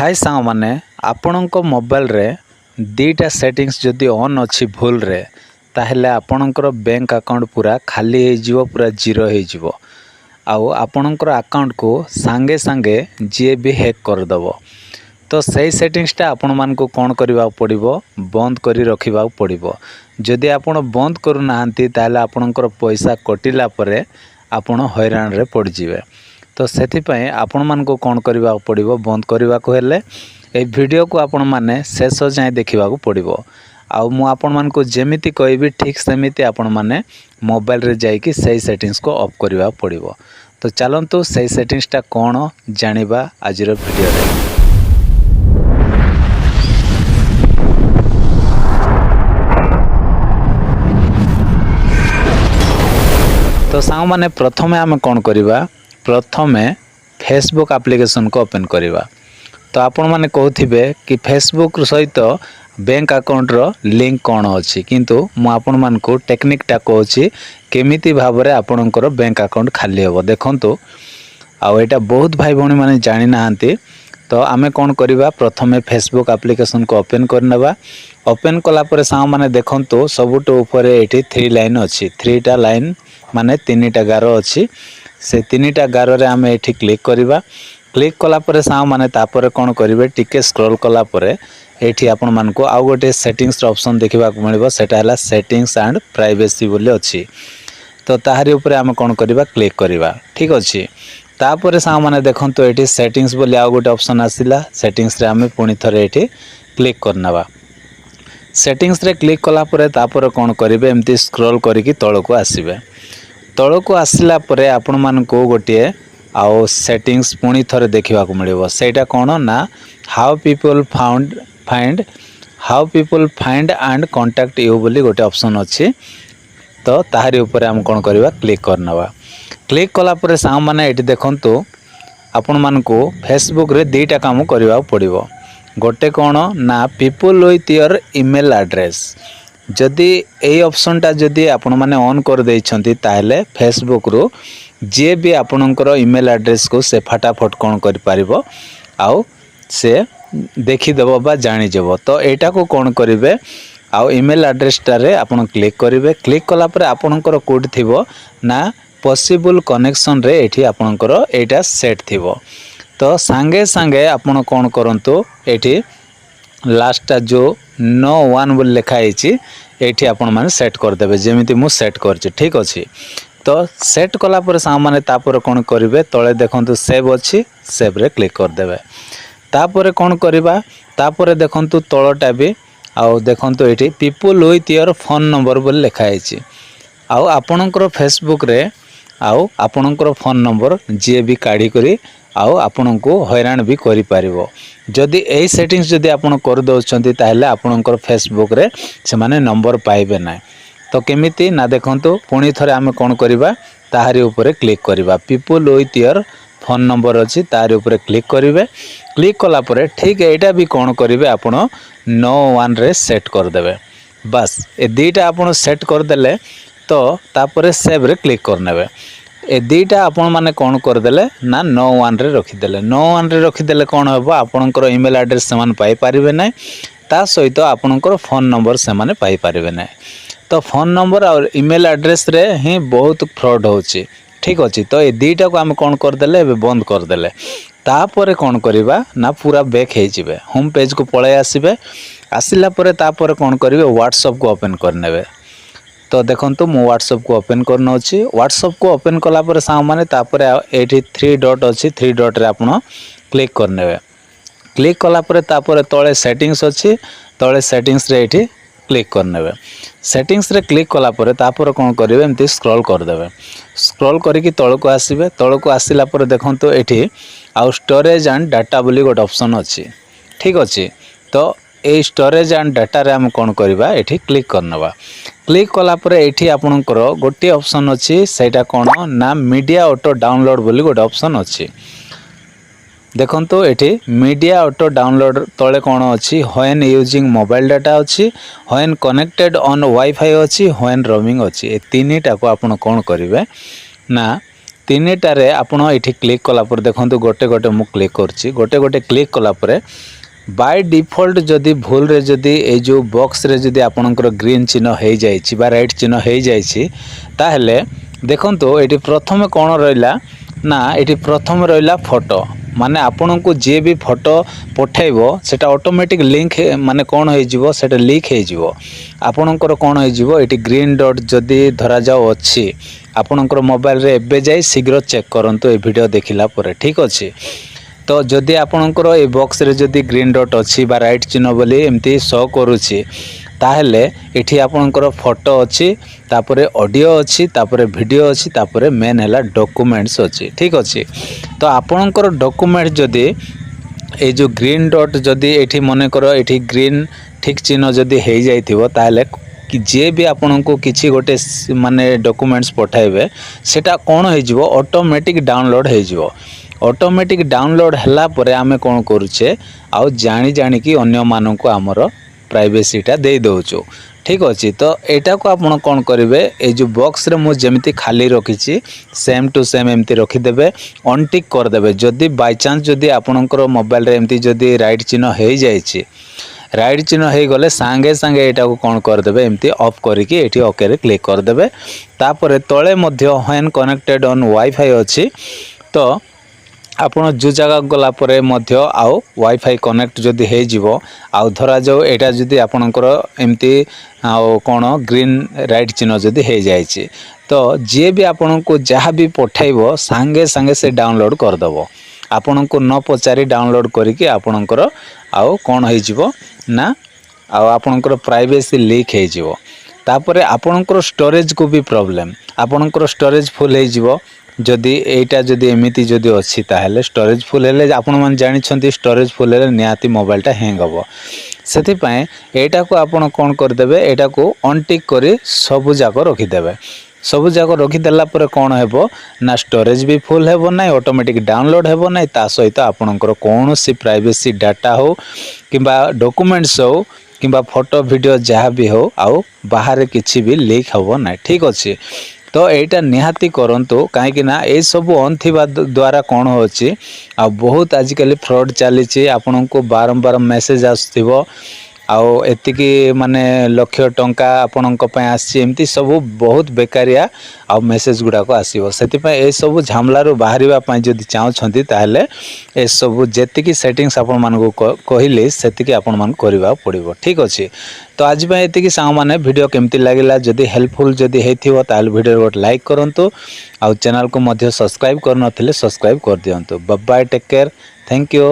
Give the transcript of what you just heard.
हाय सांग माने आपणक मोबाइल रे दीटा सेटिंग्स जदि ऑन अच्छी भूल रे ताहेले आपणकर बैंक अकाउंट पूरा खाली हो जीवो पूरा जीरो हो जीवो आउ आपणकर अकाउंट को सांगे सांगे जे भी हैक कर दबो। तो सही सेटिंग्सटा आपण मान को कौन करबा पड़िबो बंद करी रखिबा पड़िबो। जदि आपण बंद करू नाहंती ताहेले आपणकर पैसा कटिला परे आपण हैरान रे पड़ जिवे। तो सेथिपाई आपण मान को कौन करबा पड़िबो बंद करबा को हेले ए वीडियो को आपण माने शेष जाए देखा पड़िबो। आउ मु आपण मान को जेमिति कहबी ठीक सेमिति आपण माने मोबाइल रे जाइकी सही सेटिंग्स को ऑफ करबा पड़िबो। तो चलंतु सही सेटिंग्सटा कौन जानिबा आजिर वीडियो रे। तो सांग माने प्रथमे आम कौन करवा प्रथमे फेसबुक एप्लिकेशन को ओपन करवा। तो आपण माने कहथिबे कि फेसबुक सहित बैंक अकाउंट रो लिंक कौन अच्छी किंतु मु आपण मान को टेक्निकटा कहूची केमिति भाबरे आपणकर बैंक अकाउंट खाली हेबो। देखंतु आउ एटा बहुत भाई भौणी माने जानि नाहंती। तो आमे कौन करवा प्रथमे फेसबुक एप्लिकेशन को ओपन करनेबा। ओपन कला परे सांग माने देखंतु सबुटो ऊपर एठी 3 लाइन अच्छी 3टा लाइन माने 3टा गारो अच्छी से 3टा गारो रे आमे एठी क्लिक करवा। क्लिक कला परे सांग माने तापरे कौन करिवे टिके स्क्रॉल कला परे एठी आपण मान को आउ गोटे सेटिंग्स ऑप्शन देखिबा को मिलबो सेटा हला सेटिंग्स एंड प्राइवेसी बोली अछि। तो ताहारी ऊपर आमे कौन करवा क्लिक करवा ठीक अछि। तापरे सांग माने देखंतो एठी सेटिंग्स बोली आउ गोटे ऑप्शन आसिला सेटिंग्स रे आमे पुनी थरे एठी क्लिक करनवा। सेटिंग्स रे क्लिक कला परे तापरे कौन करिवे एमती स्क्रॉल करिकी तळको आसीबे। तळको आसिला परे आपण मान को गोटे आउ सेटिंग्स पुनी थरे देखिबा को मिलबो सेटा कोन ना how people find and contact you बोली गोटे ऑप्शन अछि। तो ताहारी ऊपर हम कोन करबा क्लिक करनवा। क्लिक कला परे सांग माने एठी देखंतु आपण मान को फेसबुक रे दुईटा काम करबा पड़िबो। गोटे कोन ना people with your email address जदि ए ऑप्शनटा जदि आपण माने ऑन कर दैछंती ताहेले फेसबुक रो जे भी आपणकर ईमेल एड्रेस को से फटाफट कौन कर पारिबो आउ से देखिदेव बा जानीदेव। तो एटा को कौन करिवे आउ ईमेल एड्रेस टारे आपण क्लिक करिवे। क्लिक कला परे आपणकर कोड थिबो ना पॉसिबल कनेक्शन रे एठी आपणकर एटा सेट थिबो। तो सांगे सांगे आपण कौन करंतु एठी लास्टा जो नो वन बोल लिखा है एठी आपण माने सेट कर देबे जेमिति मु सेट करछि ठीक अछि। तो सेट कला पर सामाने तापर कौन करिवे तळे देखंतु सेव अछि सेव रे क्लिक कर देबे। तापर कौन करिबा तापर देखंतु तळटा भी आउ देखंतु एठी people with your phone number बोल लिखा है आउ आपणकर फेसबुक रे आउ आपणकर फोन नंबर जे भी काढी करी आउ आपन को हैरान भी करि पारिबो। जदि एई सेटिंग्स जदि आपन कर दोछंती ताहेले आपणकर फेसबुक रे से माने नंबर पाइबे ना। तो केमिति ना देखंतु पुणी थरे आमे कोन करबा ताहारी ऊपर क्लिक करबा people with your phone number अछि ताहारी ऊपर क्लिक करिवे। क्लिक कला परे ठीक एटा भी कोन करिवे आपण नो वन रे सेट कर देबे। बस ए दुईटा आपण सेट कर देले तो तापरे सेव रे क्लिक करनेबे। ए दुईटा आपण माने कोन कर देले ना नो वन रे रखि देले। नो वन रे रखि देले कोन होबो आपणकर ईमेल एड्रेस समान पाई परिबे नै ता सहित आपणकर फोन नंबर समान पाई परिबे नै। तो फोन नंबर और ईमेल एड्रेस रे ही बहुत फ्रॉड होची ठीक अछि। तो ए दुईटा को हम कोन कर देले बे बंद कर देले तापरे कोन करबा ना पूरा बैक हे जिवे होम पेज को पळे आसीबे। आसिला परे तापरे कोन करिवे व्हाट्सएप को ओपन करनेबे। तो देखंतु मु व्हाट्सएप को ओपन करनो अछि। व्हाट्सएप को ओपन कला परे सामाने तापरे एठी 3 डॉट अछि 3 डॉट रे आपण क्लिक करनेबे। क्लिक कला परे तापरे तळे सेटिंग्स अछि तळे सेटिंग्स रे एठी क्लिक करनेबे। सेटिंग्स रे क्लिक कला परे तापर कोन करिवे एमती स्क्रॉल कर देबे। स्क्रॉल करिकी तळको आसीबे। तळको आसिला परे देखंतु एठी आउ स्टोरेज एंड डाटा बोली गोट ऑप्शन अछि ठीक अछि। तो ए स्टोरेज एंड डाटा रे हम कोन करबा एठी क्लिक करनबा। क्लिक कला परे एठी आपणकर गोटे ऑप्शन अछि सेटा कोन ना मीडिया ऑटो डाउनलोड बोली गोटे ऑप्शन अछि। देखंतु एठी मीडिया ऑटो डाउनलोड तळे कोन अछि व्हेन यूजिंग मोबाइल डाटा अछि व्हेन कनेक्टेड ऑन वाईफाई अछि व्हेन रोमिंग अछि। ए तीनटा को आपण कोन करिवे ना तीनिटारे आपण ये क्लिक कलापर देखो गोटे गोटे मु क्लिक करछि गोटे गोटे क्लिक कलापर बाय डिफॉल्ट जदि भूल रे जदि ए जो बॉक्स रे जदि आपणकर ग्रीन चिन्ह हो जाइछि बा राइट चिन्ह हो जाइछि ताहले देखंतु एटी प्रथम कोन रहिला ना ये प्रथम रहा फोटो माने आपण को जे भी फोटो पठेबो सेटा ऑटोमेटिक लिंक माने कौन हो सेटा लीक हो आपणकर कौन हो ये ग्रीन डॉट जदि धरा जाओ अच्छी आपणकर मोबाइल रे एबे जाई शीघ्र चेक करंतु ए वीडियो देखिला परे ठीक अच्छे। तो जदि आपणकर ए बॉक्स रे जदि ग्रीन डॉट अच्छी बा राइट चिन्ह बोली एमती शो करूची ताहले एठी आपणकर फोटो अच्छी तापरे ऑडियो अच्छी तापरे वीडियो अच्छी तापरे मेन हैला डॉक्यूमेंट्स अच्छी ठीक अच्छे। तो आपणकर डॉक्यूमेंट जदि ए जो ग्रीन डॉट जदि एठी मने करो एठी ग्रीन ठीक चिन्ह जदि हो जाइथिबो ताहले कि जे भी आपन को किसी गोटे माने डॉक्यूमेंट्स पठाइबे सेटा कौन हो ऑटोमेटिक डाउनलोड हो ऑटोमेटिक डाउनलोड हला परे आमे कौन करूचे आउ जानी जानी कि अन्य मानन को हमर प्राइवेसीटा दे दउचो ठीक अच्छे। तो यहाँ को आप कौन करेंगे ये जो बॉक्स रे मुझे जमी खाली रखी सेम टू सेम एमती रखीदे अनटिक करदे जदि बाय चांस जदि आपणकर मोबाइल रे एमती जदि राइट चिन्ह हो जाए राइट चिन्ह हो गले सांगे सांगे यहाँ को कौन करदे एमती ऑफ करके ये ओके रे क्लिक करदे तापर तले मध्य व्हेन कनेक्टेड ऑन वाईफाई अच्छी तो आपण जो जगह गला परे मध्य आउ वाईफाई कनेक्ट जदि हो जिवो आउ धरा जाओ एटा जदि आपणकर एमती आउ कोन ग्रीन राइट चिन्ह जदि हो जाए तो जे भी आपण को जहाँ भी पठाइबो सांगे सांगे से डाउनलोड करदबो आपण को न पचारि डाउनलोड करके आपणकर आउ कोन हो जिवो ना आउ आपणकर प्राइवेसी लीक हो जिवो तापरे आपणकर स्टोरेज को भी प्रॉब्लम आपणकर स्टोरेज फुल हो जिवो जदि एटा जदि एमिति जदि अच्छी ताहले स्टोरेज फुल हेले आपण मन जानि छंती स्टोरेज फुल हेले निहाती मोबाइलटा हैंग हबो सेति पय एटा को आपण कोन कर देबे एटा को अनटिक करी सबु जाको रखि देबे सबु जाको रखि देला परे कोन हेबो ना स्टोरेज भी फुल हेबो नै ऑटोमेटिक डाउनलोड हेबो नै ता सहित आपणकर कोनोसी प्राइवेसी डाटा हो किबा डॉक्यूमेंट्स हो किबा फोटो वीडियो जहाँ भी हो आउ बाहर किछि भी लीक हेबो नै ठीक अछि। तो यहाँ निहाती करंतु कहीं ये सब ऑन थी द्वारा कौन होची आ बहुत आजिकल फ्रॉड चली आपन को बारंबार मेसेज आसथिबो आउ एतिकी माने लक्ष टंका आपण आमती सब बहुत बेकारिया आ मेसेज गुड़ाक आसो से सब झामलू बाहर जदि चाहते ताहले ए सब जेतिकी सेटिंग्स आपण मानक कहली सेतिकी आपण मान करबा पड़िबो ठीक अच्छे। तो आज ये सांग मैंने वीडियो केमती लगिला जदि हेल्पफुल जदि हेथिबो ताहले वीडियो गोटे लाइक करंतु आ चैनल को मध्य सब्सक्राइब कर नथिले सब्सक्राइब कर दियंतु। Bye bye take care thank you.